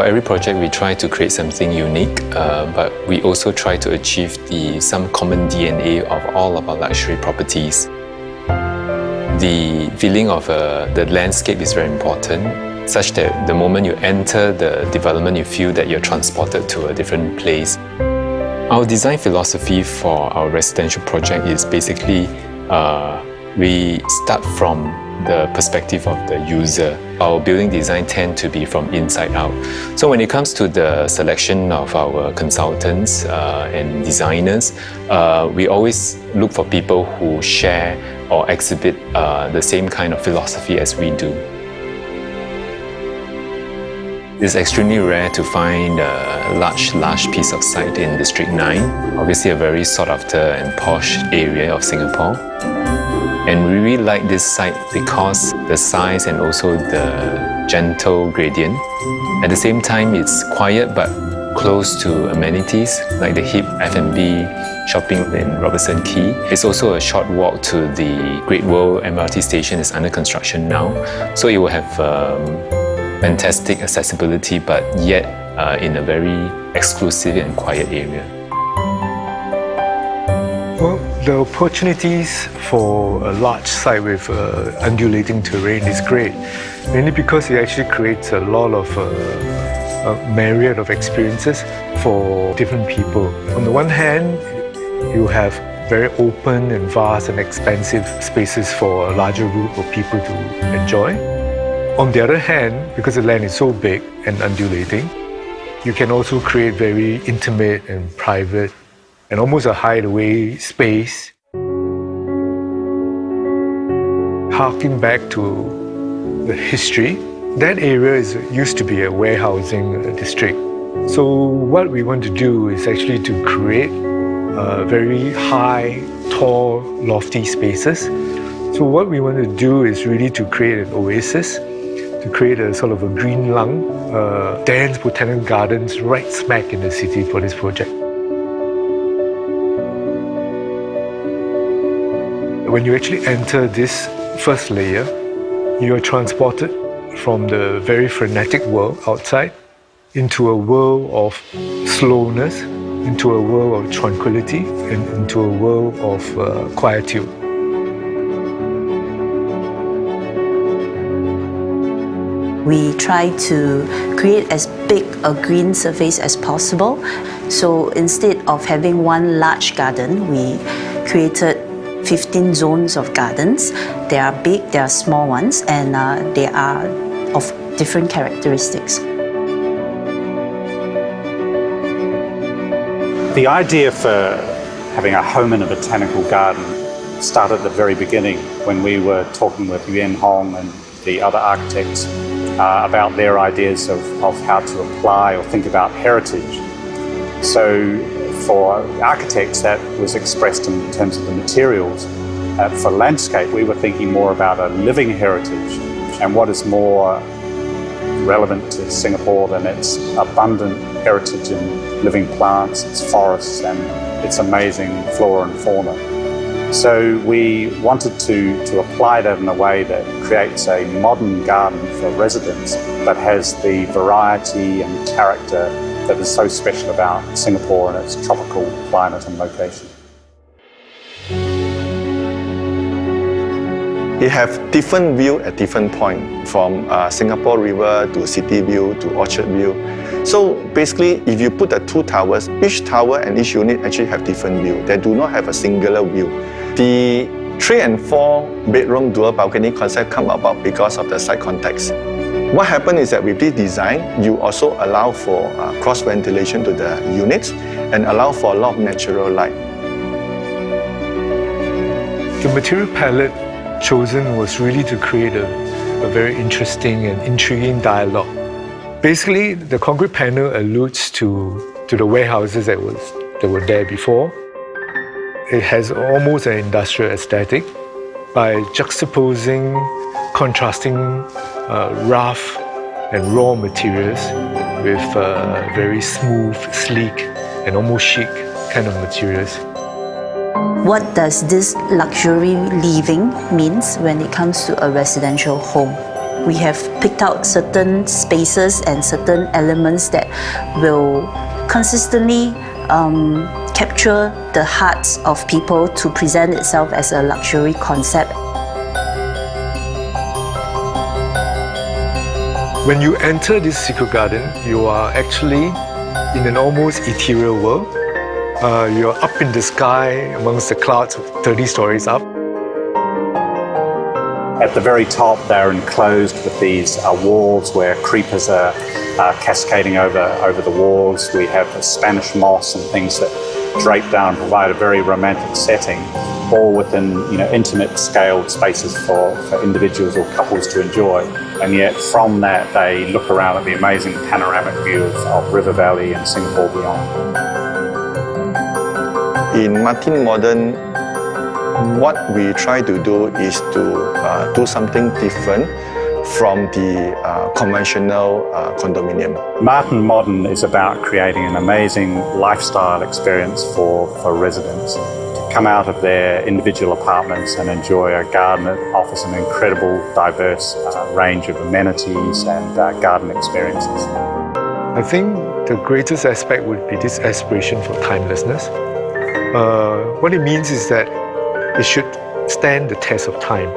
For every project, we try to create something unique, but we also try to achieve some common DNA of all of our luxury properties. The feeling of the landscape is very important, such that the moment you enter the development, you feel that you're transported to a different place. Our design philosophy for our residential project is basically we start from the perspective of the user. Our building design tend to be from inside out. So when it comes to the selection of our consultants and designers, we always look for people who share or exhibit the same kind of philosophy as we do. It's extremely rare to find a large piece of site in District 9. Obviously a very sought after and posh area of Singapore. And we really like this site because the size and also the gentle gradient. At the same time, it's quiet but close to amenities like the hip F&B shopping in Robertson Quay. It's also a short walk to the Great World MRT station. It's under construction now. So it will have fantastic accessibility, but yet in a very exclusive and quiet area. Well, the opportunities for a large site with undulating terrain is great, mainly because it actually creates a lot of a myriad of experiences for different people. On the one hand, you have very open and vast and expansive spaces for a larger group of people to enjoy. On the other hand, because the land is so big and undulating, you can also create very intimate and private and almost a hideaway space. Harking back to the history, that area used to be a warehousing district. So what we want to do is actually to create very high, tall, lofty spaces. So what we want to do is really to create an oasis, to create a sort of a green lung, dense botanical gardens right smack in the city for this project. When you actually enter this first layer, you are transported from the very frenetic world outside into a world of slowness, into a world of tranquility, and into a world of quietude. We try to create as big a green surface as possible. So instead of having one large garden, we created 15 zones of gardens. They are big, they are small ones, and they are of different characteristics. The idea for having a home in a botanical garden started at the very beginning when we were talking with Yuan Hong and the other architects about their ideas of how to apply or think about heritage. So for architects, that was expressed in terms of the materials. For landscape, we were thinking more about a living heritage and what is more relevant to Singapore than its abundant heritage in living plants, its forests and its amazing flora and fauna. So we wanted to apply that in a way that creates a modern garden for residents but has the variety and character that is so special about Singapore and its tropical climate and location. You have different view at different point, from Singapore River to City View to Orchard View. So basically, if you put the two towers, each tower and each unit actually have different view. They do not have a singular view. The 3 and 4 bedroom dual balcony concept come about because of the site context. What happened is that with this design, you also allow for cross ventilation to the units and allow for a lot of natural light. The material palette chosen was really to create a very interesting and intriguing dialogue. Basically, the concrete panel alludes to the warehouses that were there before. It has almost an industrial aesthetic by juxtaposing, contrasting rough and raw materials with very smooth, sleek, and almost chic kind of materials. What does this luxury living means when it comes to a residential home? We have picked out certain spaces and certain elements that will consistently capture the hearts of people to present itself as a luxury concept. When you enter this secret garden, you are actually in an almost ethereal world. You're up in the sky amongst the clouds 30 stories up. At the very top, they're enclosed with these walls where creepers are cascading over the walls. We have Spanish moss and things that drape down and provide a very romantic setting, all within intimate scaled spaces for individuals or couples to enjoy. And yet from that, they look around at the amazing panoramic views of River Valley and Singapore beyond. In Martin Modern, what we try to do is to do something different from the conventional condominium. Martin Modern is about creating an amazing lifestyle experience for residents to come out of their individual apartments and enjoy a garden that offers an incredible, diverse range of amenities and garden experiences. I think the greatest aspect would be this aspiration for timelessness. What it means is that it should stand the test of time.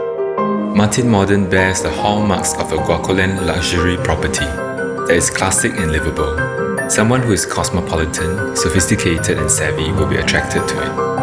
Martin Modern bears the hallmarks of a GuocoLand luxury property that is classic and livable. Someone who is cosmopolitan, sophisticated and savvy will be attracted to it.